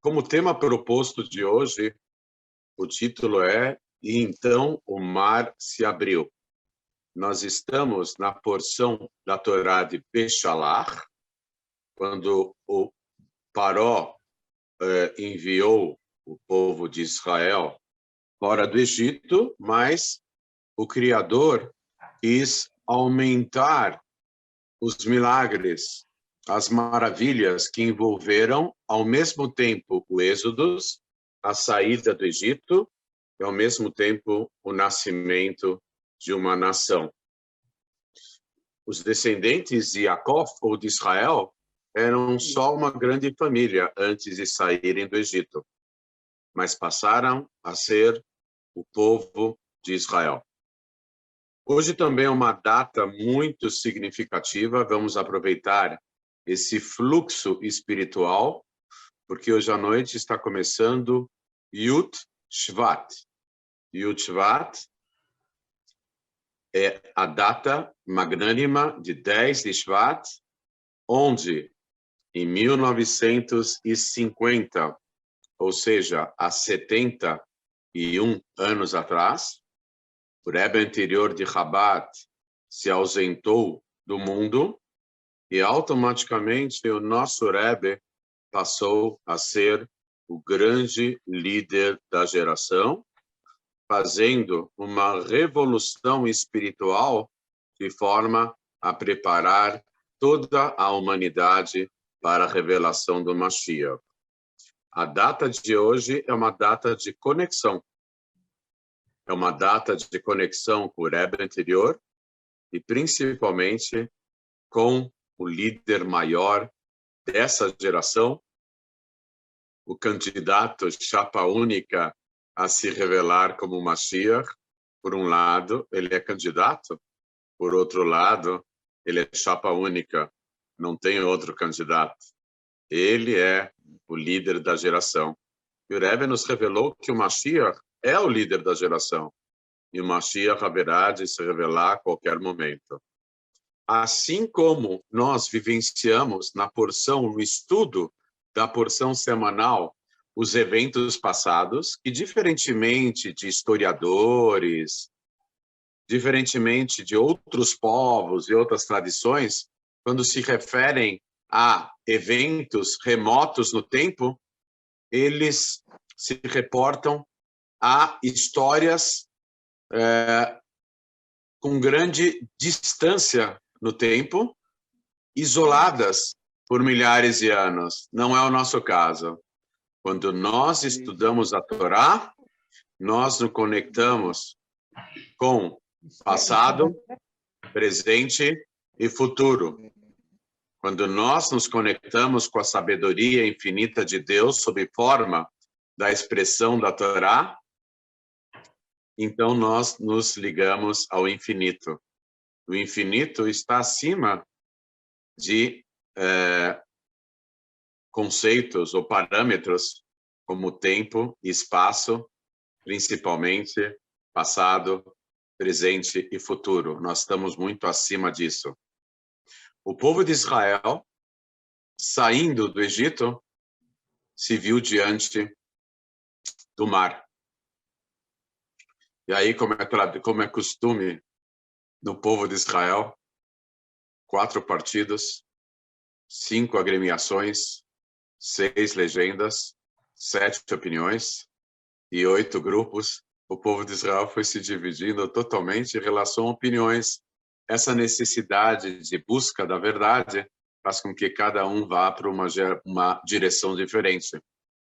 Como tema proposto de hoje, o título é E então o mar se abriu. Nós estamos na porção da Torá de Peshalach, quando o Paró enviou o povo de Israel fora do Egito, mas o Criador quis aumentar os milagres, as maravilhas que envolveram ao mesmo tempo o êxodo, a saída do Egito, e ao mesmo tempo o nascimento de uma nação. Os descendentes de Jacó ou de Israel eram só uma grande família antes de saírem do Egito, mas passaram a ser o povo de Israel. Hoje também é uma data muito significativa, vamos aproveitar esse fluxo espiritual, porque hoje à noite está começando Yud Shvat. Yud Shvat é a data magnânima de 10 de Shvat, onde em 1950, ou seja, há 71 anos atrás, o Rebbe anterior de Chabad se ausentou do mundo e automaticamente o nosso Rebbe passou a ser o grande líder da geração, fazendo uma revolução espiritual de forma a preparar toda a humanidade para a revelação do Mashiach. A data de hoje é uma data de conexão. É uma data de conexão com o Rebbe anterior e principalmente com o líder maior dessa geração, o candidato chapa única a se revelar como Mashiach. Por um lado, ele é candidato, por outro lado, ele é chapa única, não tem outro candidato. Ele é o líder da geração. E o Rebbe nos revelou que o Mashiach é o líder da geração. E o Mashiach haverá de se revelar a qualquer momento. Assim como nós vivenciamos na porção, no estudo da porção semanal, os eventos passados, que diferentemente de historiadores, diferentemente de outros povos e outras tradições, quando se referem a eventos remotos no tempo, eles se reportam a histórias com grande distância no tempo, isoladas por milhares de anos. Não é o nosso caso. Quando nós estudamos a Torá, nós nos conectamos com passado, presente e futuro. Quando nós nos conectamos com a sabedoria infinita de Deus sob forma da expressão da Torá, então nós nos ligamos ao infinito. O infinito está acima de conceitos ou parâmetros como tempo e espaço, principalmente passado, presente e futuro. Nós estamos muito acima disso. O povo de Israel, saindo do Egito, se viu diante do mar. E aí, como é costume no povo de Israel, 4 partidos, 5 agremiações, 6 legendas, 7 opiniões e 8 grupos. O povo de Israel foi se dividindo totalmente em relação a opiniões. Essa necessidade de busca da verdade faz com que cada um vá para uma direção diferente.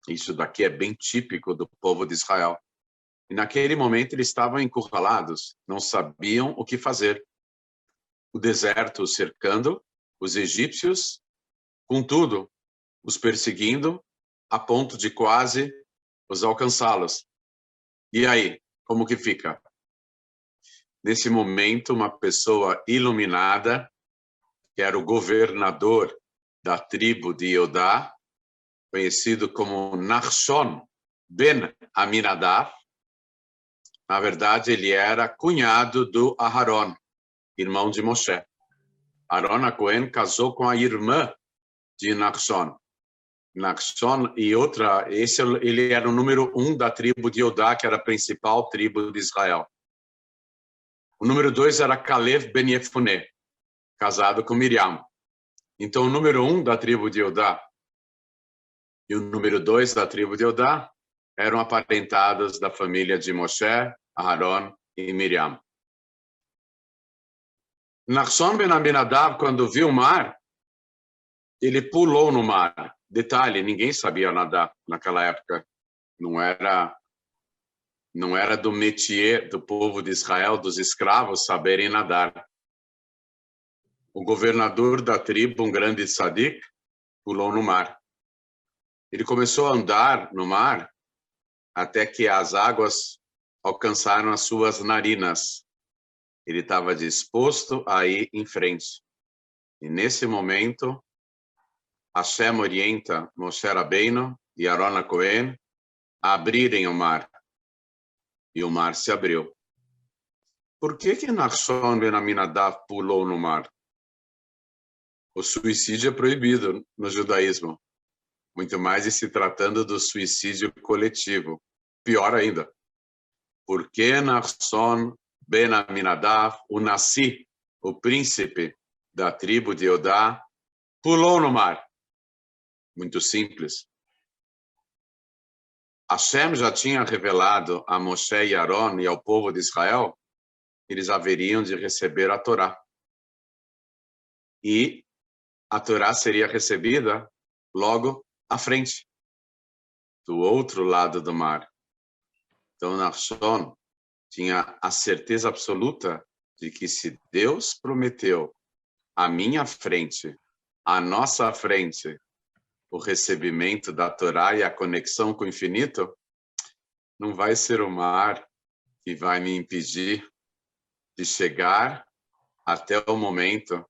Isso daqui é bem típico do povo de Israel. E naquele momento eles estavam encurralados, não sabiam o que fazer. O deserto os cercando, os egípcios, contudo, os perseguindo a ponto de quase os alcançá-los. E aí, como que fica? Nesse momento, uma pessoa iluminada, que era o governador da tribo de Yodá, conhecido como Nachshon ben Aminadab, na verdade, ele era cunhado do Aharon, irmão de Moshe. Aaron HaKohen casou com a irmã de Nachshon. Nachshon e outra, ele era o número 1 da tribo de Judá, que era a principal tribo de Israel. O número 2 era Caleb ben Yefuné, casado com Miriam. Então, o número 1 da tribo de Judá e o número 2 da tribo de Judá eram aparentados da família de Moshe, Aharon e Miriam. Nachshon ben Aminadab, quando viu o mar, ele pulou no mar. Detalhe, ninguém sabia nadar naquela época. Não era do métier do povo de Israel, dos escravos, saberem nadar. O governador da tribo, um grande tzadik, pulou no mar. Ele começou a andar no mar até que as águas alcançaram as suas narinas. Ele estava disposto a ir em frente. E nesse momento, Hashem orienta Moshe Rabbeinu e Aaron HaKohen a abrirem o mar. E o mar se abriu. Por que Nachshon ben Aminadab pulou no mar? O suicídio é proibido no judaísmo. Muito mais se tratando do suicídio coletivo. Pior ainda. Por que Nachshon ben Aminadab, o Nassi, o príncipe da tribo de Judá, pulou no mar? Muito simples. Hashem já tinha revelado a Moshe e Aaron e ao povo de Israel que eles haveriam de receber a Torá. E a Torá seria recebida logo à frente, do outro lado do mar. Então, Nachshon tinha a certeza absoluta de que se Deus prometeu à minha frente, à nossa frente, o recebimento da Torá e a conexão com o infinito, não vai ser o mar que vai me impedir de chegar até o momento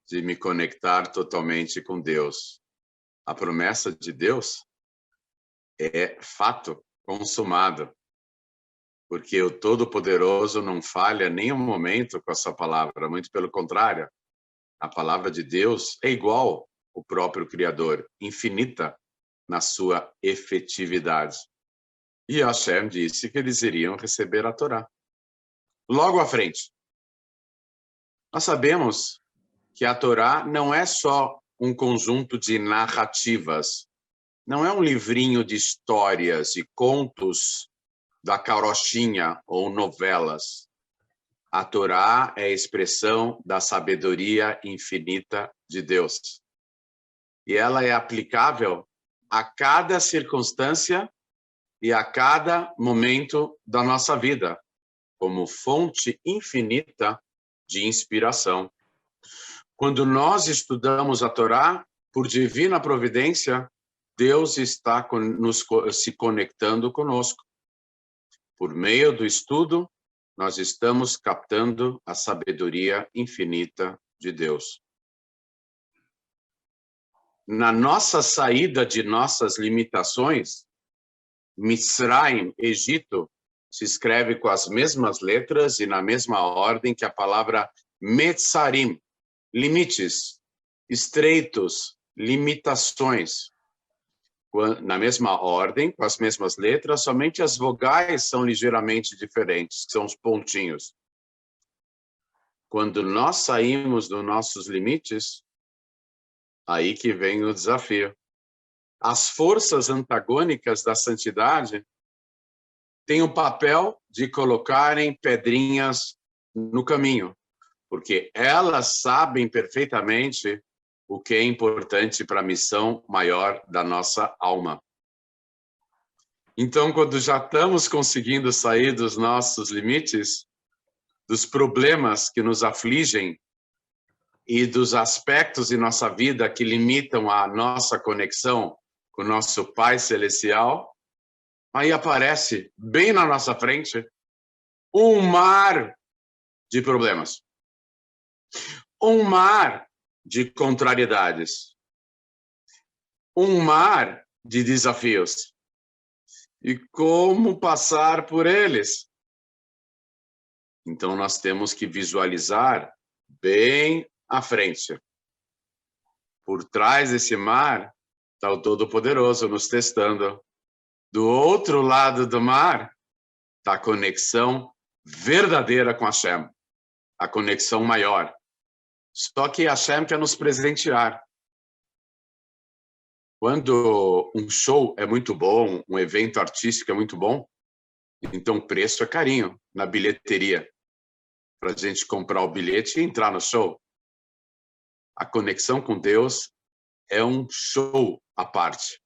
de me conectar totalmente com Deus. A promessa de Deus é fato consumado, porque o Todo-Poderoso não falha nem um momento com essa palavra, muito pelo contrário. A palavra de Deus é igual ao próprio Criador, infinita na sua efetividade. E Hashem disse que eles iriam receber a Torá. Logo à frente, nós sabemos que a Torá não é só um conjunto de narrativas, não é um livrinho de histórias e contos da carochinha ou novelas. A Torá é a expressão da sabedoria infinita de Deus. E ela é aplicável a cada circunstância e a cada momento da nossa vida, como fonte infinita de inspiração. Quando nós estudamos a Torá, por divina providência, Deus está se conectando conosco. Por meio do estudo, nós estamos captando a sabedoria infinita de Deus. Na nossa saída de nossas limitações, Mitzrayim, Egito, se escreve com as mesmas letras e na mesma ordem que a palavra Metzarim, limites, estreitos, limitações. Na mesma ordem, com as mesmas letras, somente as vogais são ligeiramente diferentes, que são os pontinhos. Quando nós saímos dos nossos limites, aí que vem o desafio. As forças antagônicas da santidade têm o papel de colocarem pedrinhas no caminho, porque elas sabem perfeitamente o que é importante para a missão maior da nossa alma. Então, quando já estamos conseguindo sair dos nossos limites, dos problemas que nos afligem e dos aspectos de nossa vida que limitam a nossa conexão com o nosso Pai Celestial, aí aparece, bem na nossa frente, um mar de problemas. Um mar de contrariedades. Um mar de desafios. E como passar por eles? Então, nós temos que visualizar bem à frente. Por trás desse mar Está o Todo-Poderoso nos testando. Do outro lado do mar, está a conexão verdadeira com Hashem. A conexão maior. Só que Hashem quer nos presentear. Quando um show é muito bom, um evento artístico é muito bom, então o preço é carinho na bilheteria. Para a gente comprar o bilhete e entrar no show. A conexão com Deus é um show à parte.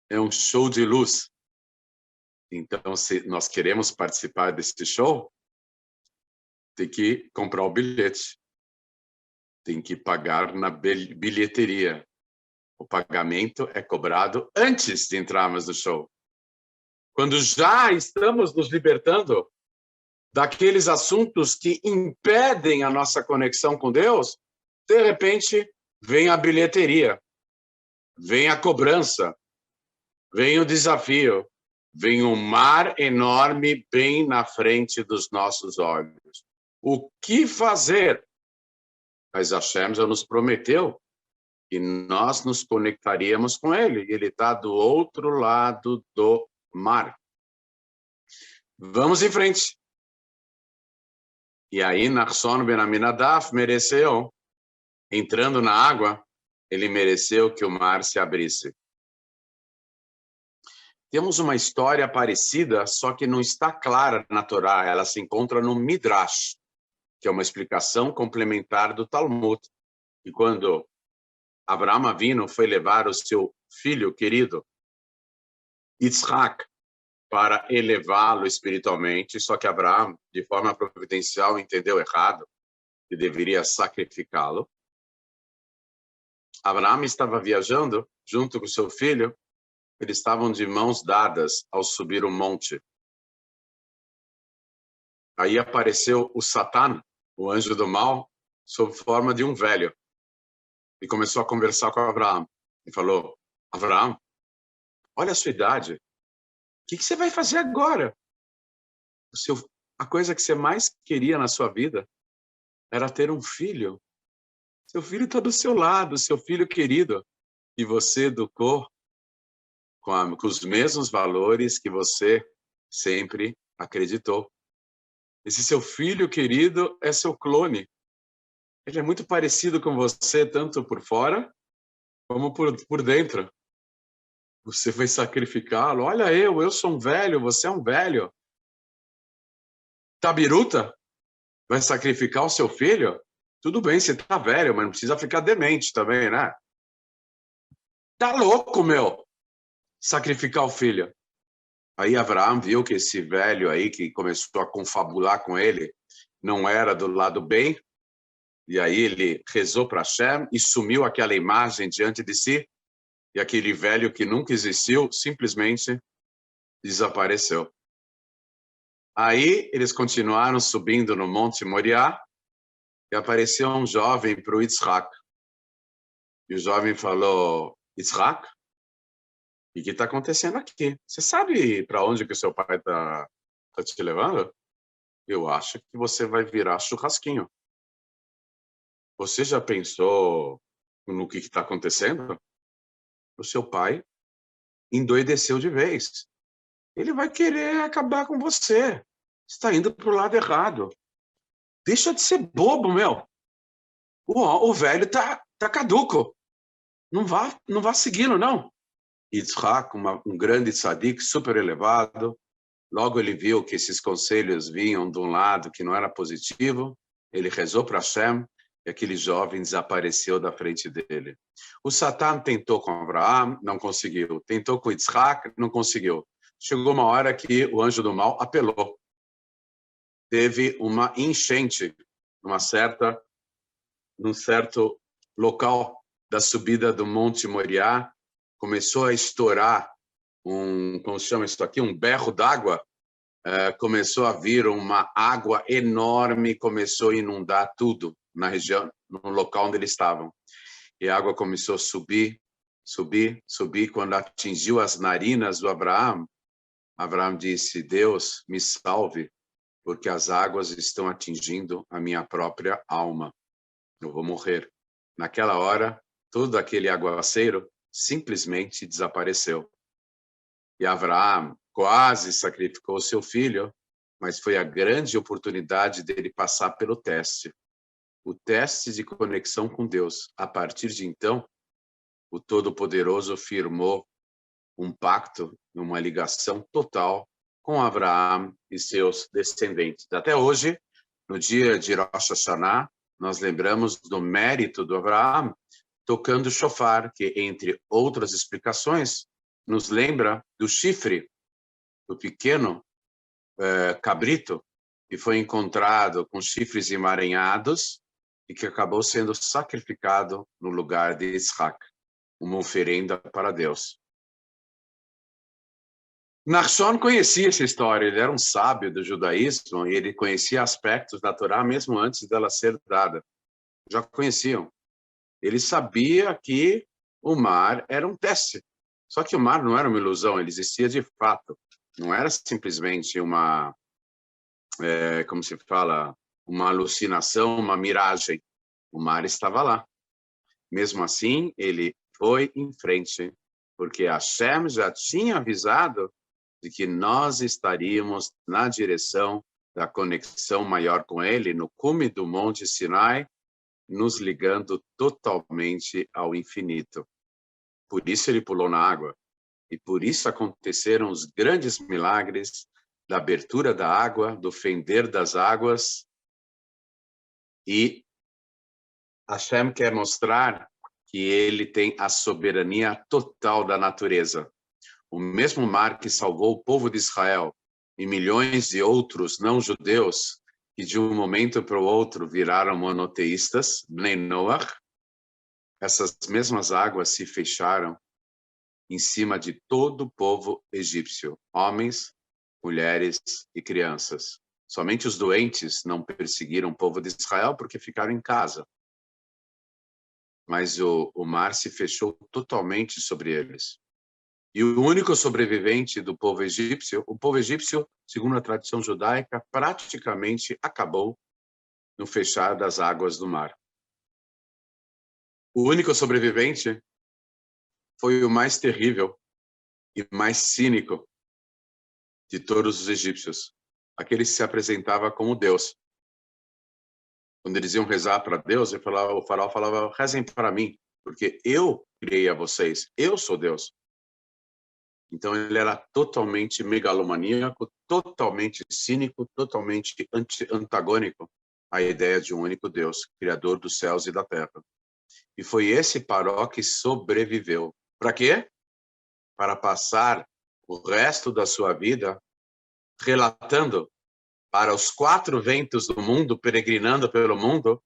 É um show de luz. Então, se nós queremos participar desse show, tem que comprar o bilhete. Tem que pagar na bilheteria. O pagamento é cobrado antes de entrarmos no show. Quando já estamos nos libertando daqueles assuntos que impedem a nossa conexão com Deus, de repente vem a bilheteria, vem a cobrança, vem o desafio, vem um mar enorme bem na frente dos nossos olhos. O que fazer? Mas Hashem já nos prometeu que nós nos conectaríamos com Ele. Ele está do outro lado do mar. Vamos em frente. E aí, Nachshon ben Aminadab mereceu, entrando na água, ele mereceu que o mar se abrisse. Temos uma história parecida, só que não está clara na Torá. Ela se encontra no Midrash, que é uma explicação complementar do Talmud. E quando Avraham Avinu foi levar o seu filho querido, Yitzhak, para elevá-lo espiritualmente, só que Abraham, de forma providencial, entendeu errado, que deveria sacrificá-lo. Abraham estava viajando junto com seu filho, eles estavam de mãos dadas ao subir o monte. Aí apareceu o Satã, o anjo do mal, sob forma de um velho, e começou a conversar com Abraham. E falou: Abraham, olha a sua idade. O que você vai fazer agora? A coisa que você mais queria na sua vida era ter um filho. Seu filho está do seu lado, seu filho querido. E você educou com os mesmos valores que você sempre acreditou. Esse seu filho querido é seu clone. Ele é muito parecido com você, tanto por fora como por dentro. Você vai sacrificá-lo. Olha, eu sou um velho, você é um velho. Tá biruta? Vai sacrificar o seu filho? Tudo bem, você tá velho, mas não precisa ficar demente também, né? Tá louco, meu! Sacrificar o filho. Aí Abraham viu que esse velho aí, que começou a confabular com ele, não era do lado bem, e aí ele rezou para Hashem e sumiu aquela imagem diante de si, e aquele velho que nunca existiu, simplesmente desapareceu. Aí eles continuaram subindo no Monte Moriá, e apareceu um jovem para o Yitzhak. E o jovem falou: Yitzhak, o que está acontecendo aqui? Você sabe para onde que o seu pai está te levando? Eu acho que você vai virar churrasquinho. Você já pensou no que está acontecendo? O seu pai endoideceu de vez. Ele vai querer acabar com você. Você está indo para o lado errado. Deixa de ser bobo, meu. O velho tá caduco. Não vá segui-lo, não. Yitzhak, um grande tzadik, super elevado, logo ele viu que esses conselhos vinham de um lado que não era positivo, ele rezou para Hashem e aquele jovem desapareceu da frente dele. O Satã tentou com Abraham, não conseguiu. Tentou com Yitzhak, não conseguiu. Chegou uma hora que o anjo do mal apelou. Teve uma enchente num certo local da subida do Monte Moriá, começou a estourar como se chama isso aqui, um berro d'água, começou a vir uma água enorme, começou a inundar tudo na região, no local onde eles estavam. E a água começou a subir, quando atingiu as narinas do Abraham, Abraham disse: Deus, me salve, porque as águas estão atingindo a minha própria alma. Eu vou morrer. Naquela hora, todo aquele aguaceiro simplesmente desapareceu. E Abraão quase sacrificou seu filho, mas foi a grande oportunidade dele passar pelo teste. O teste de conexão com Deus. A partir de então, o Todo-Poderoso firmou um pacto, uma ligação total com Abraão e seus descendentes. Até hoje, no dia de Rosh Hashanah, nós lembramos do mérito do Abraão tocando o shofar, que, entre outras explicações, nos lembra do chifre, do pequeno cabrito, que foi encontrado com chifres emaranhados e que acabou sendo sacrificado no lugar de Isaac, uma oferenda para Deus. Nachshon conhecia essa história, ele era um sábio do judaísmo e ele conhecia aspectos da Torá mesmo antes dela ser dada. Já conheciam. Ele sabia que o mar era um teste. Só que o mar não era uma ilusão, ele existia de fato. Não era simplesmente uma, como se fala, uma alucinação, uma miragem. O mar estava lá. Mesmo assim, ele foi em frente, porque Hashem já tinha avisado de que nós estaríamos na direção da conexão maior com ele, no cume do Monte Sinai, nos ligando totalmente ao infinito. Por isso ele pulou na água. E por isso aconteceram os grandes milagres da abertura da água, do fender das águas. E Hashem quer mostrar que ele tem a soberania total da natureza. O mesmo mar que salvou o povo de Israel e milhões de outros não-judeus que de um momento para o outro viraram monoteístas, Bnei Noach, essas mesmas águas se fecharam em cima de todo o povo egípcio, homens, mulheres e crianças. Somente os doentes não perseguiram o povo de Israel porque ficaram em casa. Mas o mar se fechou totalmente sobre eles. E o único sobrevivente do povo egípcio, o povo egípcio, segundo a tradição judaica, praticamente acabou no fechar das águas do mar. O único sobrevivente foi o mais terrível e mais cínico de todos os egípcios, aquele que se apresentava como Deus. Quando eles iam rezar para Deus, o faraó falava, rezem para mim, porque eu criei a vocês, eu sou Deus. Então ele era totalmente megalomaníaco, totalmente cínico, totalmente antagônico à ideia de um único Deus, criador dos céus e da terra. E foi esse Paró que sobreviveu. Para quê? Para passar o resto da sua vida relatando para os 4 ventos do mundo, peregrinando pelo mundo,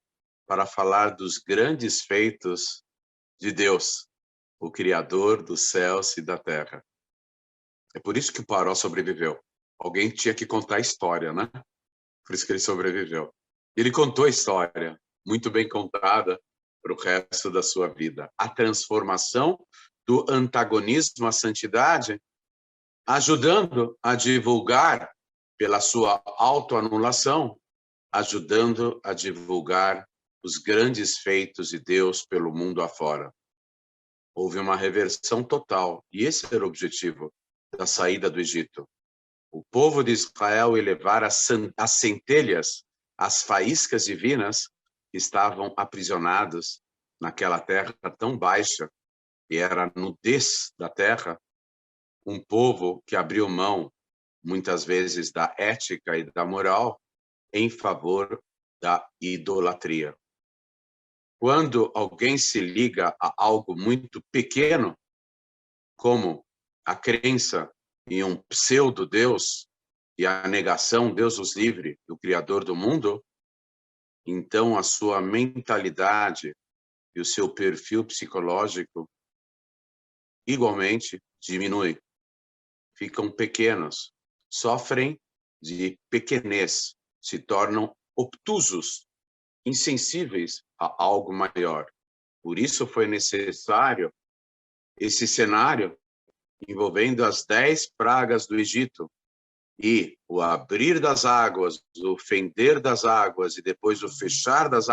para falar dos grandes feitos de Deus, o Criador dos céus e da terra. É por isso que o Paró sobreviveu. Alguém tinha que contar a história, né? Por isso que ele sobreviveu. Ele contou a história, muito bem contada, para o resto da sua vida. A transformação do antagonismo à santidade, ajudando a divulgar pela sua autoanulação, ajudando a divulgar os grandes feitos de Deus pelo mundo afora. Houve uma reversão total, e esse era o objetivo da saída do Egito. O povo de Israel elevar as centelhas, as faíscas divinas que estavam aprisionados naquela terra tão baixa, que era a nudez da terra, um povo que abriu mão, muitas vezes, da ética e da moral em favor da idolatria. Quando alguém se liga a algo muito pequeno, como a crença em um pseudo-Deus e a negação, Deus os livre, do Criador do mundo, então a sua mentalidade e o seu perfil psicológico igualmente diminui. Ficam pequenos, sofrem de pequenez, se tornam obtusos, insensíveis a algo maior. Por isso foi necessário esse cenário envolvendo as 10 pragas do Egito e o abrir das águas, o fender das águas e depois o fechar das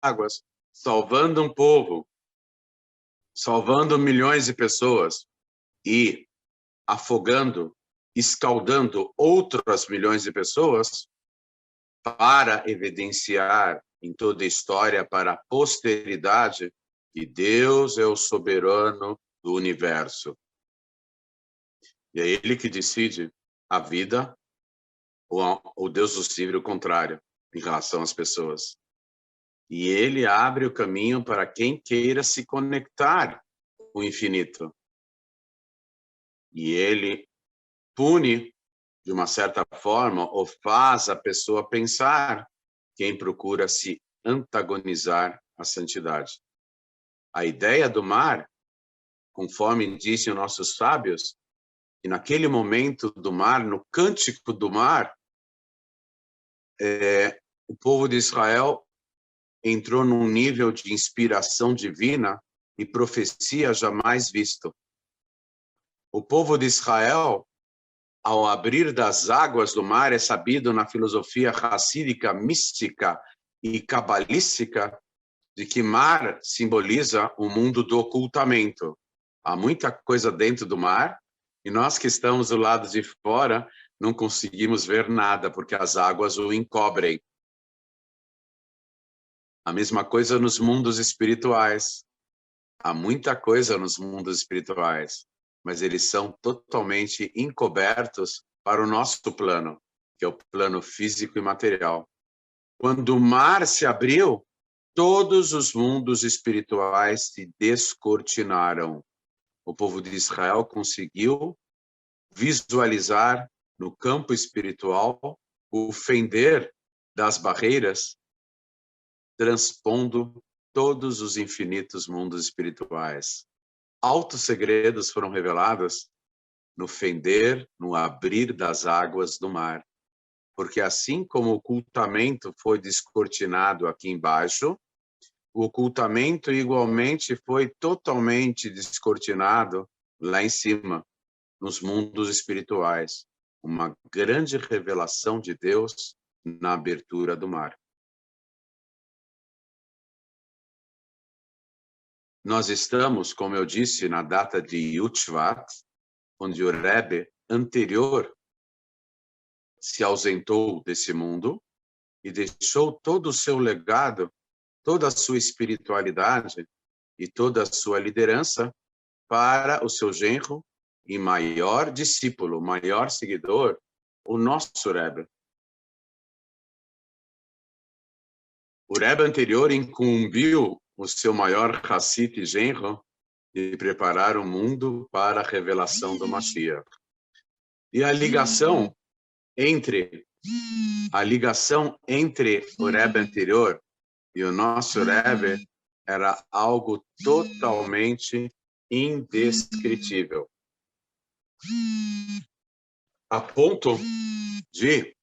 águas, salvando um povo salvando milhões de pessoas e afogando, escaldando outras milhões de pessoas, para evidenciar em toda a história para a posteridade que Deus é o soberano do universo. E é Ele que decide a vida ou o Deus do livre, o contrário, em relação às pessoas. E Ele abre o caminho para quem queira se conectar com o infinito. E Ele pune, de uma certa forma, ou faz a pessoa pensar quem procura se antagonizar à santidade. A ideia do mar, conforme dizem nossos sábios, que naquele momento do mar, no cântico do mar, o povo de Israel entrou num nível de inspiração divina e profecia jamais visto. O povo de Israel, ao abrir das águas do mar, é sabido na filosofia racídica, mística e cabalística, de que mar simboliza o mundo do ocultamento. Há muita coisa dentro do mar, e nós que estamos do lado de fora não conseguimos ver nada, porque as águas o encobrem. A mesma coisa nos mundos espirituais. Há muita coisa nos mundos espirituais, mas eles são totalmente encobertos para o nosso plano, que é o plano físico e material. Quando o mar se abriu, todos os mundos espirituais se descortinaram. O povo de Israel conseguiu visualizar no campo espiritual o fender das barreiras, transpondo todos os infinitos mundos espirituais. Altos segredos foram revelados no fender, no abrir das águas do mar. Porque assim como o ocultamento foi descortinado aqui embaixo, o ocultamento igualmente foi totalmente descortinado lá em cima, nos mundos espirituais. Uma grande revelação de Deus na abertura do mar. Nós estamos, como eu disse, na data de Yud Shvat, onde o Rebbe anterior se ausentou desse mundo e deixou todo o seu legado, toda a sua espiritualidade e toda a sua liderança para o seu genro e maior discípulo, maior seguidor, o nosso Rebbe. O Rebbe anterior incumbiu o seu maior Hassid e genro de preparar o mundo para a revelação do Mashiach. E a ligação entre o Rebbe anterior e o nosso Rebbe era algo totalmente indescritível. A ponto de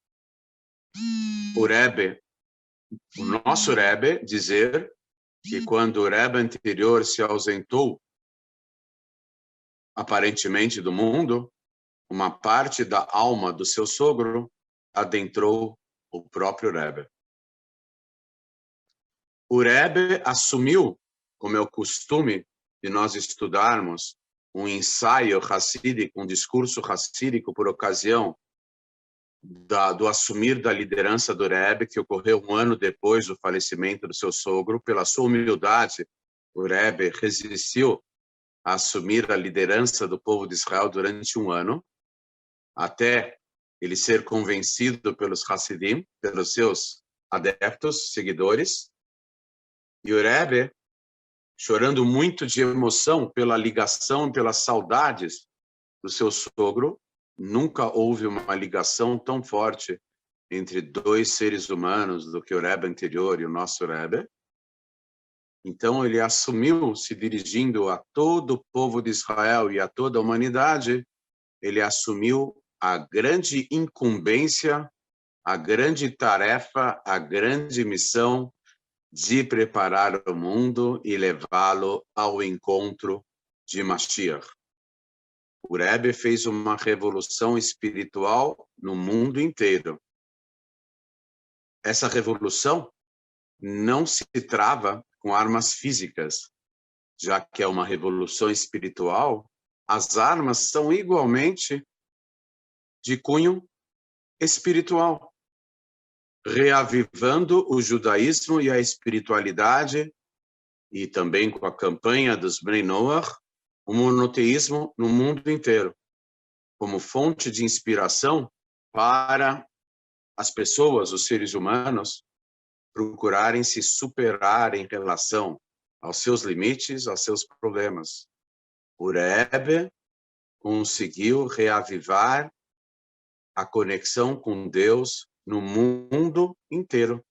o nosso Rebbe dizer que quando o Rebbe anterior se ausentou, aparentemente do mundo, uma parte da alma do seu sogro adentrou o próprio Rebbe. O Rebbe assumiu, como é o costume de nós estudarmos, um ensaio racídico, um discurso racídico por ocasião do assumir da liderança do Rebbe, que ocorreu um ano depois do falecimento do seu sogro. Pela sua humildade, o Rebbe resistiu a assumir a liderança do povo de Israel durante um ano, até ele ser convencido pelos Hassidim, pelos seus adeptos, seguidores. E o Rebbe, chorando muito de emoção pela ligação, pelas saudades do seu sogro, nunca houve uma ligação tão forte entre dois seres humanos do que o Rebbe anterior e o nosso Rebbe. Então ele assumiu, se dirigindo a todo o povo de Israel e a toda a humanidade, ele assumiu a grande incumbência, a grande tarefa, a grande missão de preparar o mundo e levá-lo ao encontro de Mashiach. O Rebbe fez uma revolução espiritual no mundo inteiro. Essa revolução não se trava com armas físicas. já que é uma revolução espiritual, as armas são igualmente de cunho espiritual, reavivando o judaísmo e a espiritualidade, e também com a campanha dos Bnei Noach, o monoteísmo no mundo inteiro, como fonte de inspiração para as pessoas, os seres humanos, procurarem se superar em relação aos seus limites, aos seus problemas. O Rebbe conseguiu reavivar a conexão com Deus no mundo inteiro,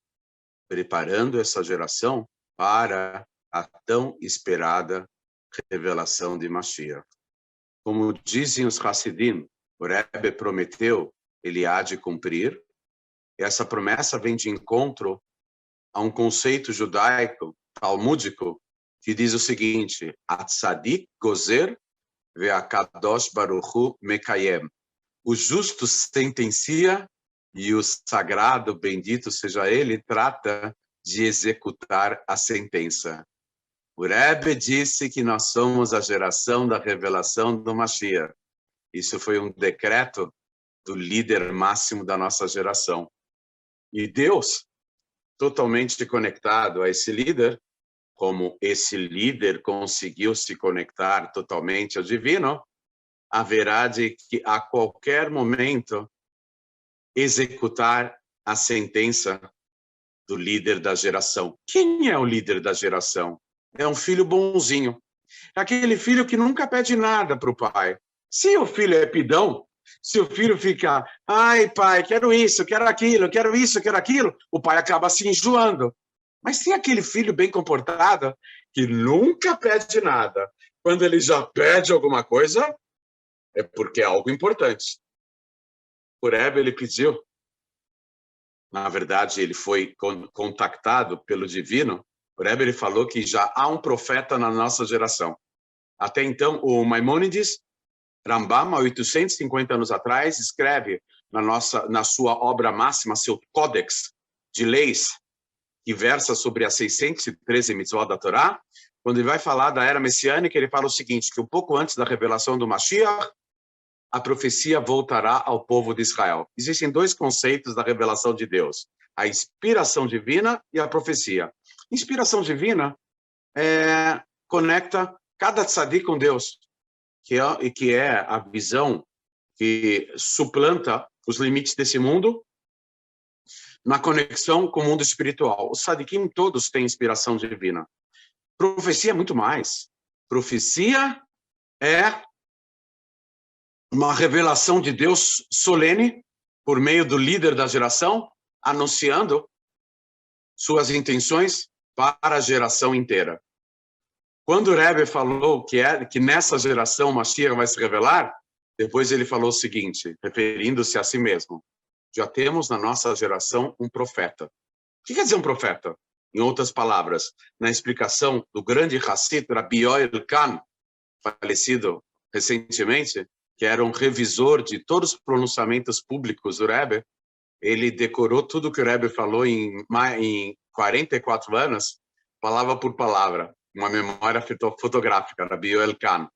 preparando essa geração para a tão esperada revelação de Mashiach. Como dizem os Hassidim, o Rebbe prometeu, ele há de cumprir. Essa promessa vem de encontro a um conceito judaico, talmúdico, que diz o seguinte: Atzadik gozer ve'akadosh baruchu mekayem. O justo sentencia e o sagrado, bendito seja ele, trata de executar a sentença. O Rebbe disse que nós somos a geração da revelação do Mashiach. Isso foi um decreto do líder máximo da nossa geração. E Deus, totalmente conectado a esse líder, como esse líder conseguiu se conectar totalmente ao divino, haverá de que a qualquer momento executar a sentença do líder da geração. Quem é o líder da geração? É um filho bonzinho. É aquele filho que nunca pede nada para o pai. Se o filho é pidão, se o filho fica, ai pai, quero isso, quero aquilo, quero isso, quero aquilo, o pai acaba se enjoando. Mas tem aquele filho bem comportado que nunca pede nada. Quando ele já pede alguma coisa, é porque é algo importante. O Rebbe, ele pediu, na verdade, ele foi contactado pelo divino. O Rebbe, ele falou que já há um profeta na nossa geração. Até então, o Maimônides, Rambam, há 850 anos atrás, escreve na sua obra máxima, seu Códex de Leis, que versa sobre as 613 mitzvot da Torá. Quando ele vai falar da era messiânica, ele fala o seguinte, que um pouco antes da revelação do Mashiach, a profecia voltará ao povo de Israel. Existem dois conceitos da revelação de Deus: a inspiração divina e a profecia. Inspiração divina conecta cada tzadik com Deus, que é a visão que suplanta os limites desse mundo na conexão com o mundo espiritual. Os tzadikim todos têm inspiração divina. Profecia é muito mais. Profecia é uma revelação de Deus solene por meio do líder da geração, anunciando suas intenções para a geração inteira. Quando o Rebbe falou que nessa geração o Mashiach vai se revelar, depois ele falou o seguinte, referindo-se a si mesmo: já temos na nossa geração um profeta. O que quer dizer um profeta? Em outras palavras, na explicação do grande Hassid Rabbi Yoel Kahn, falecido recentemente, que era um revisor de todos os pronunciamentos públicos do Rebbe, ele decorou tudo o que o Rebbe falou em 44 anos, palavra por palavra, uma memória fotográfica, Rabbi Yoel Kahn.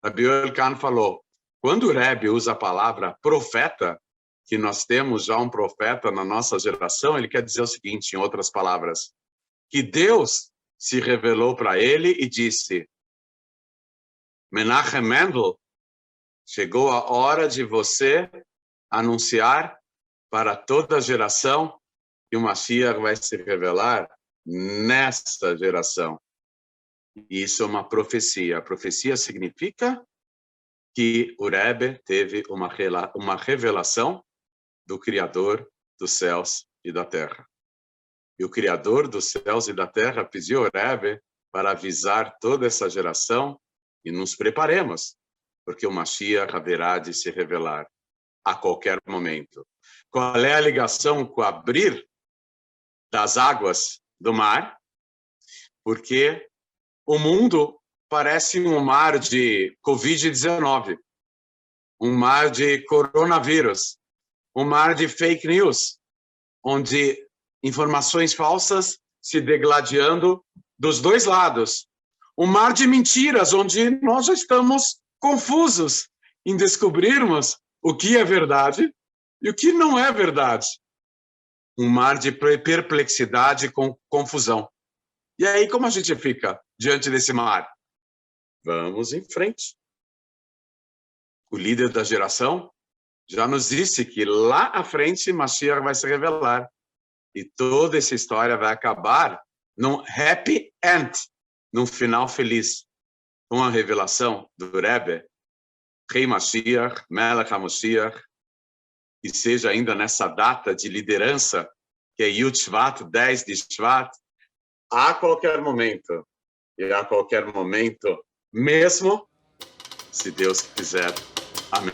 Rabbi Yoel Kahn falou, quando o Rebbe usa a palavra profeta, que nós temos já um profeta na nossa geração, ele quer dizer o seguinte, em outras palavras, que Deus se revelou para ele e disse, Menachem Mendel, chegou a hora de você anunciar para toda a geração que o Mashiach vai se revelar nesta geração. Isso é uma profecia. A profecia significa que o Rebbe teve uma revelação do Criador dos céus e da terra. E o Criador dos céus e da terra pediu ao Rebbe para avisar toda essa geração e nos preparemos, porque o Mashiach haverá de se revelar a qualquer momento. Qual é a ligação com o abrir das águas do mar? Porque o mundo parece um mar de Covid-19, um mar de coronavírus, um mar de fake news, onde informações falsas se degladiando dos dois lados. um mar de mentiras, onde nós já estamos confusos em descobrirmos o que é verdade e o que não é verdade. Um mar de perplexidade com confusão. E aí, como a gente fica diante desse mar? Vamos em frente. O líder da geração já nos disse que lá à frente Mashiach vai se revelar. E toda essa história vai acabar num happy end, num final feliz. Com a revelação do Rebbe, Rei Mashiach, Melech HaMashiach, e seja ainda nessa data de liderança, que é Yud Shvat, 10 de Shvat, a qualquer momento, e a qualquer momento mesmo, se Deus quiser. Amém.